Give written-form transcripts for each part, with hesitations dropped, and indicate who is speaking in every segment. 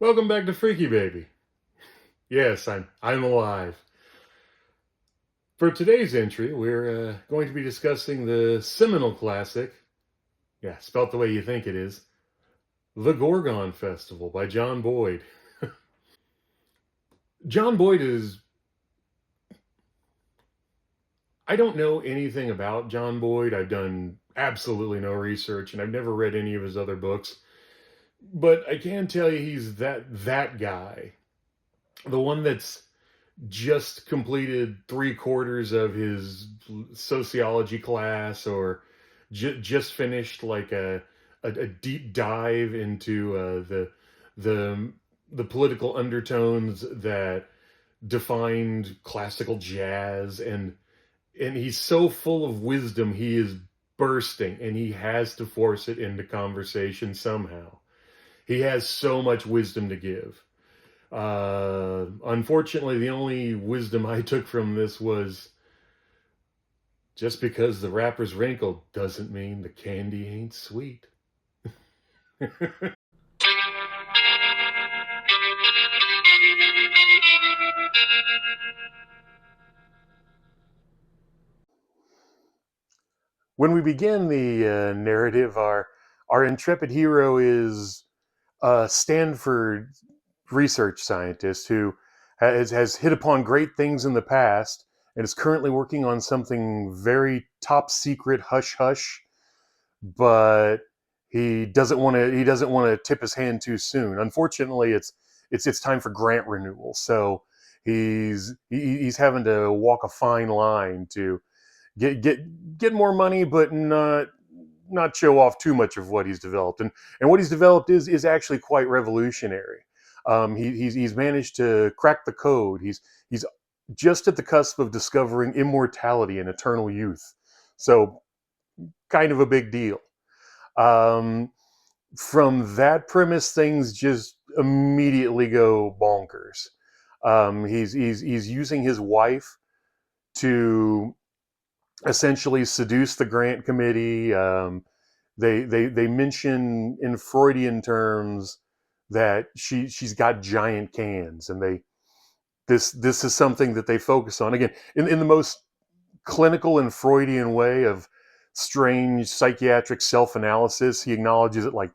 Speaker 1: Welcome back to Freaky Baby. Yes, I'm alive. For today's entry, we're going to be discussing the seminal classic, yeah, spelt the way you think it is, The Gorgon Festival by John Boyd. John Boyd is. I don't know anything about John Boyd. I've done absolutely no research, and I've never read any of his other books. But I can tell you he's that guy, the one that's just completed three-quarters of his sociology class, or just finished like a deep dive into the the political undertones that defined classical jazz, and he's so full of wisdom, he is bursting, and he has to force it into conversation somehow. He has so much wisdom to give. Unfortunately, the only wisdom I took from this was just because the wrapper's wrinkled doesn't mean the candy ain't sweet. When we begin the narrative, our intrepid hero is a Stanford research scientist who has hit upon great things in the past and is currently working on something very top secret, hush hush, but he doesn't want to tip his hand too soon. Unfortunately, it's time for grant renewal, so he's having to walk a fine line to get more money, but not show off too much of what he's developed. And what he's developed is actually quite revolutionary. He's managed to crack the code. He's just at the cusp of discovering immortality and eternal youth. So kind of a big deal. Um, from that premise, things just immediately go bonkers. He's using his wife to essentially seduce the grant committee. They mention in Freudian terms that she's got giant cans, and this is something that they focus on again in the most clinical and Freudian way of strange psychiatric self-analysis. He acknowledges it like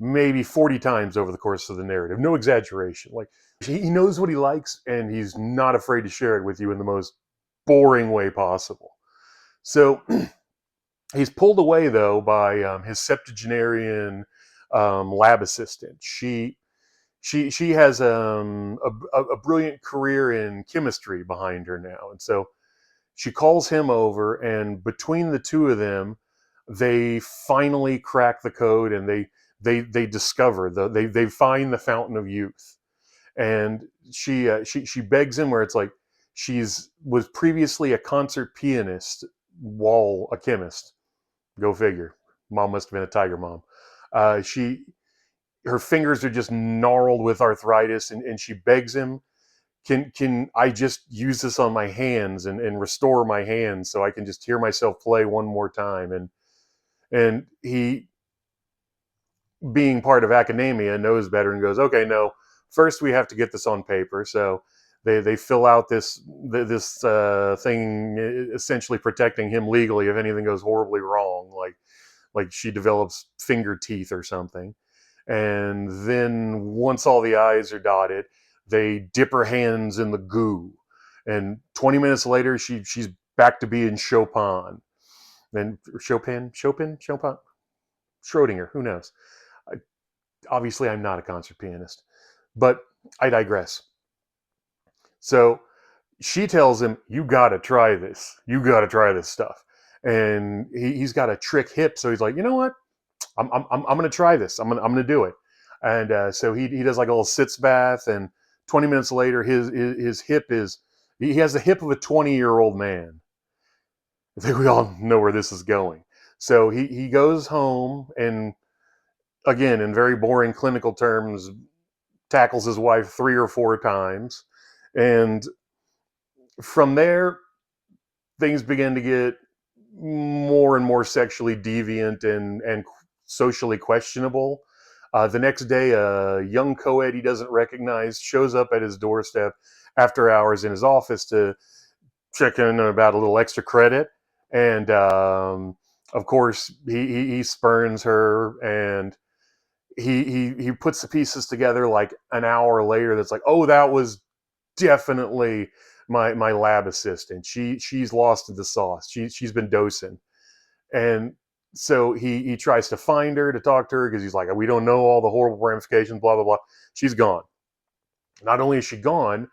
Speaker 1: maybe 40 times over the course of the narrative. No exaggeration. Like, he knows what he likes, and he's not afraid to share it with you in the most boring way possible. So he's pulled away, though, by his septuagenarian lab assistant. She has a brilliant career in chemistry behind her now, and so she calls him over, and between the two of them, they finally crack the code, and they discover they find the fountain of youth. And she begs him, where it's like she's was previously a concert pianist while a chemist. Go figure. Mom must have been a tiger mom. She Her fingers are just gnarled with arthritis, and she begs him, can I just use this on my hands and restore my hands so I can just hear myself play one more time? And he, being part of academia, knows better and goes, okay, no, first we have to get this on paper. So they fill out this thing, essentially protecting him legally if anything goes horribly wrong, like she develops finger teeth or something. And then once all the I's are dotted, they dip her hands in the goo. And 20 minutes later, she's back to being Chopin. And Chopin, Schrodinger, who knows? I, Obviously, I'm not a concert pianist, but I digress. So she tells him, "You got to try this. You got to try this stuff." And he's got a trick hip, so he's like, "You know what? I'm going to try this. I'm going to do it." And so he does like a little sitz bath, and 20 minutes later, his hip is he has the hip of a 20-year-old man. I think we all know where this is going. So he goes home, and again, in very boring clinical terms, tackles his wife 3 or 4 times, and from there, things begin to get more and more sexually deviant and socially questionable. The next day, a young co-ed he doesn't recognize shows up at his doorstep after hours in his office to check in about a little extra credit. And of course, he spurns her, and he puts the pieces together like an hour later. That's like, oh, that was definitely my lab assistant. She's lost in the sauce. She's been dosing. And so he tries to find her to talk to her because he's like, we don't know all the horrible ramifications, blah blah blah. She's gone. Not only is she gone,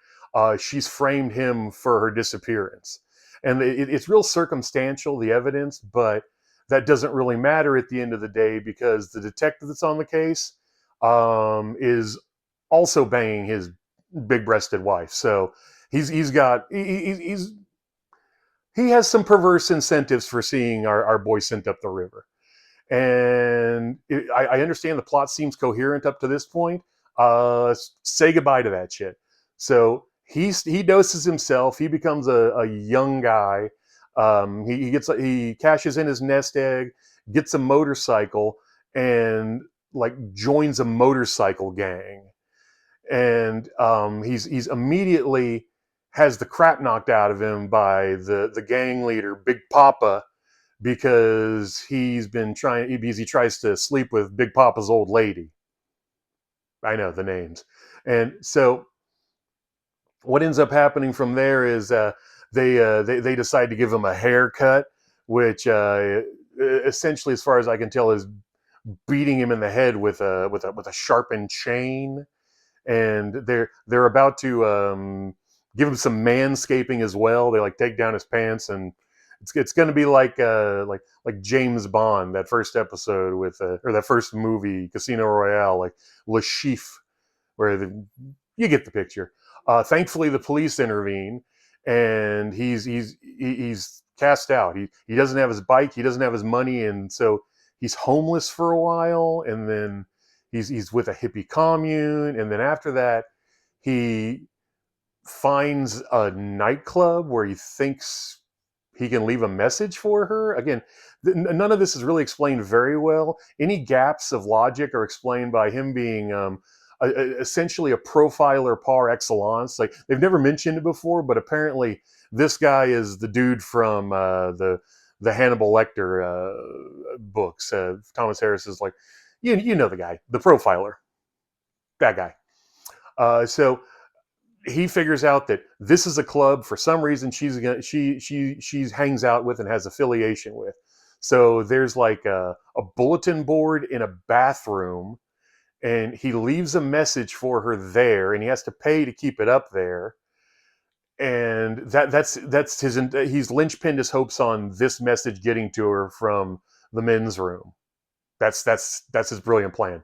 Speaker 1: she's framed him for her disappearance, and it's real circumstantial, the evidence, but that doesn't really matter at the end of the day because the detective that's on the case is also banging his big-breasted wife. So he's got he has some perverse incentives for seeing our boy sent up the river. And I understand the plot seems coherent up to this point. Say goodbye to that shit. So he doses himself. He becomes a young guy. He cashes in his nest egg, gets a motorcycle, and like joins a motorcycle gang. And he's immediately has the crap knocked out of him by the gang leader, Big Papa, because he tries to sleep with Big Papa's old lady. I know the names. And so what ends up happening from there is they decide to give him a haircut, which essentially, as far as I can tell, is beating him in the head with a sharpened chain. And they're about to give him some manscaping as well. They like take down his pants, and it's going to be like James Bond, that first episode with or that first movie, Casino Royale, like Le Chiffre, where you get the picture. Thankfully, the police intervene, and he's cast out. He doesn't have his bike, he doesn't have his money, and so he's homeless for a while, and then he's with a hippie commune, and then after that, he finds a nightclub where he thinks he can leave a message for her. Again, none of this is really explained very well. Any gaps of logic are explained by him being essentially a profiler par excellence. Like, they've never mentioned it before, but apparently this guy is the dude from the Hannibal Lecter books. Thomas Harris is like, you know the guy, the profiler, that guy. So he figures out that this is a club for some reason she hangs out with and has affiliation with. So there's like a bulletin board in a bathroom, and he leaves a message for her there, and he has to pay to keep it up there. And that's his. He's linchpinned his hopes on this message getting to her from the men's room. That's his brilliant plan.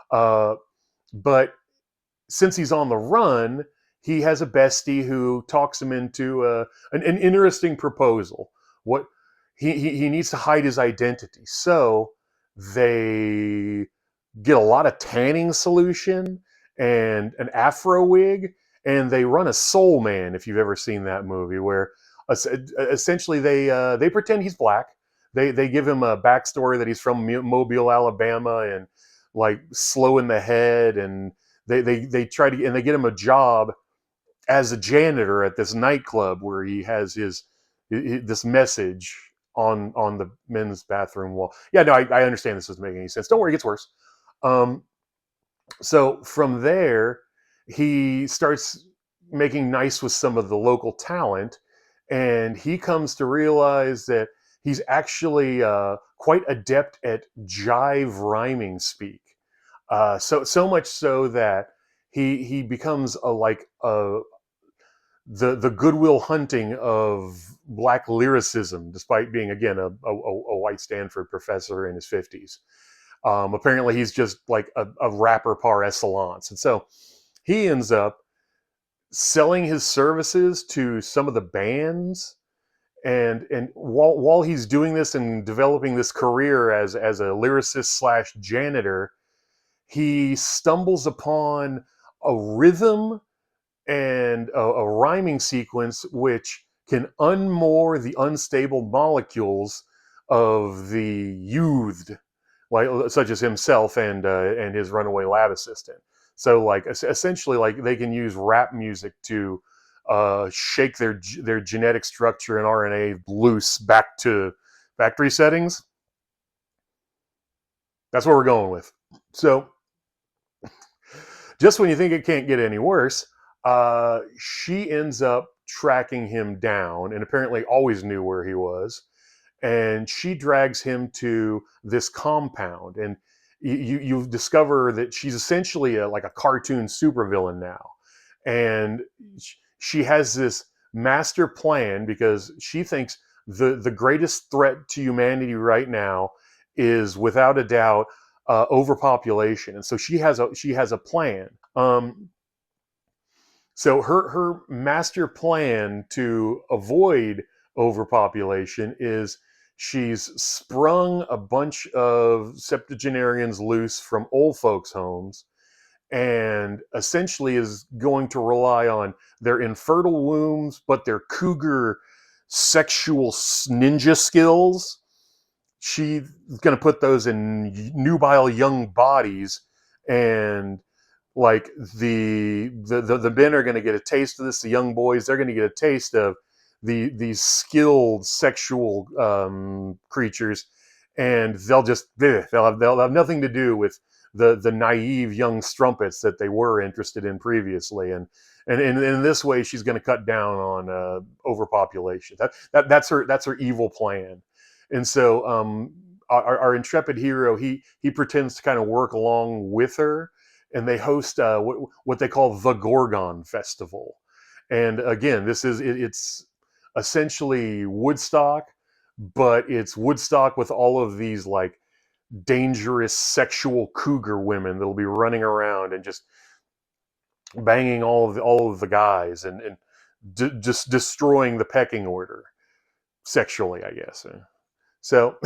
Speaker 1: But since he's on the run, he has a bestie who talks him into an interesting proposal. What he needs to hide his identity, so they get a lot of tanning solution and an afro wig, and they run a soul man. If you've ever seen that movie, where essentially they pretend he's black. They give him a backstory that he's from Mobile, Alabama, and like slow in the head, and they try to, and they get him a job as a janitor at this nightclub where he has this message on the men's bathroom wall. Yeah, no, I understand this doesn't make any sense. Don't worry, it gets worse. So from there, he starts making nice with some of the local talent, and he comes to realize that he's actually quite adept at jive rhyming speak. So much so that he becomes the Goodwill Hunting of black lyricism, despite being, again, a white Stanford professor in his 50s. Apparently, he's just like a rapper par excellence. And so he ends up selling his services to some of the bands. And while he's doing this and developing this career as a lyricist / janitor, he stumbles upon a rhythm and a rhyming sequence which can unmoor the unstable molecules of the youthed, like such as himself and his runaway lab assistant. So like essentially, like they can use rap music to shake their genetic structure and RNA loose back to factory settings. That's what we're going with. So just when you think it can't get any worse, she ends up tracking him down and apparently always knew where he was. And she drags him to this compound. And you discover that she's essentially like a cartoon supervillain now. And she has this master plan because she thinks the greatest threat to humanity right now is without a doubt overpopulation, and so she has a plan. So her master plan to avoid overpopulation is she's sprung a bunch of septuagenarians loose from old folks' homes and essentially is going to rely on their infertile wombs, but their cougar sexual ninja skills. She's going to put those in nubile young bodies, and like the men are going to get a taste of this. The young boys, they're going to get a taste of these skilled sexual creatures, and they'll have nothing to do with the naive young strumpets that they were interested in previously. And in this way, she's going to cut down on overpopulation. That's her evil plan. And so our intrepid hero, he pretends to kind of work along with her, and they host what they call the Gorgon Festival. And again, it's essentially Woodstock, but it's Woodstock with all of these like dangerous sexual cougar women that'll be running around and just banging all of the guys and just destroying the pecking order sexually, I guess. So,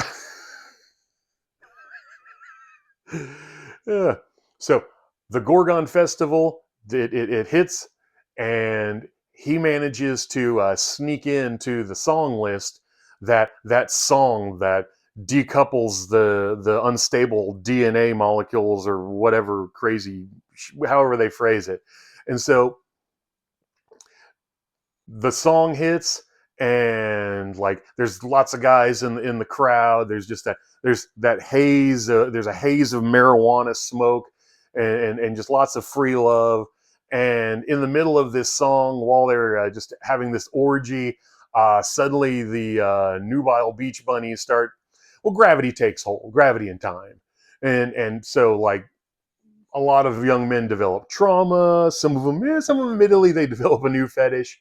Speaker 1: yeah. So the Gorgon Festival, it hits, and he manages to sneak into the song list that song that decouples the unstable DNA molecules or whatever crazy, however they phrase it. And so the song hits, and like there's lots of guys in the crowd. There's that haze. There's a haze of marijuana smoke, and just lots of free love. And in the middle of this song, while they're just having this orgy, suddenly the nubile beach bunnies start. Well, gravity takes hold, gravity and time, and so like a lot of young men develop trauma. Some of them, admittedly, they develop a new fetish.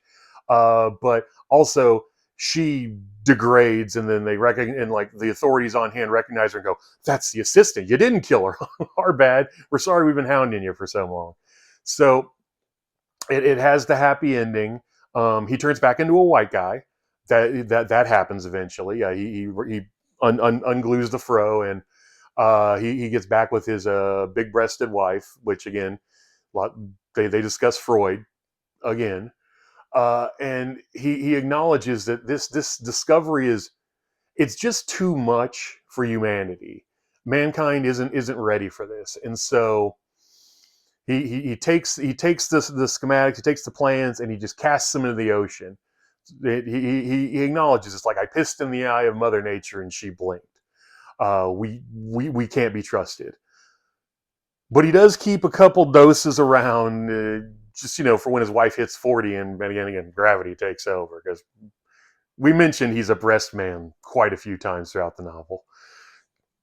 Speaker 1: But also she degrades, and then they recognize, and like the authorities on hand recognize her and go, "That's the assistant. You didn't kill her. Our bad. We're sorry. We've been hounding you for so long." So it has the happy ending. He turns back into a white guy. That happens eventually. He unglues the fro, and he gets back with his big-breasted wife, which again, they discuss Freud again. And he acknowledges that this discovery it's just too much for humanity. Mankind isn't ready for this, and so he takes the schematics, he takes the plans, and he just casts them into the ocean. He acknowledges it's like I pissed in the eye of Mother Nature and she blinked. We can't be trusted. But he does keep a couple doses around, just for when his wife hits 40 and again gravity takes over. Because we mentioned he's a breast man quite a few times throughout the novel.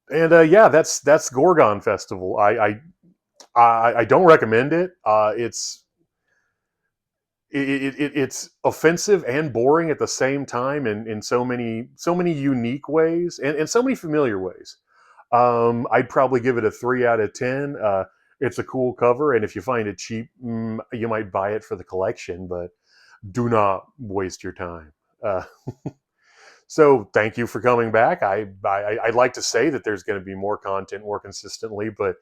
Speaker 1: And yeah, that's Gorgon Festival. I don't recommend it. It's offensive and boring at the same time, in so many unique ways and so many familiar ways. I'd probably give it a 3 out of 10. It's a cool cover, and if you find it cheap, you might buy it for the collection, but do not waste your time. So thank you for coming back. I'd like to say that there's going to be more content more consistently, but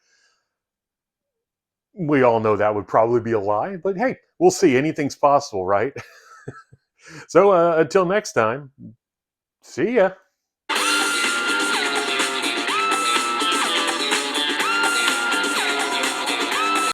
Speaker 1: we all know that would probably be a lie. But hey, we'll see. Anything's possible, right? So until next time, see ya.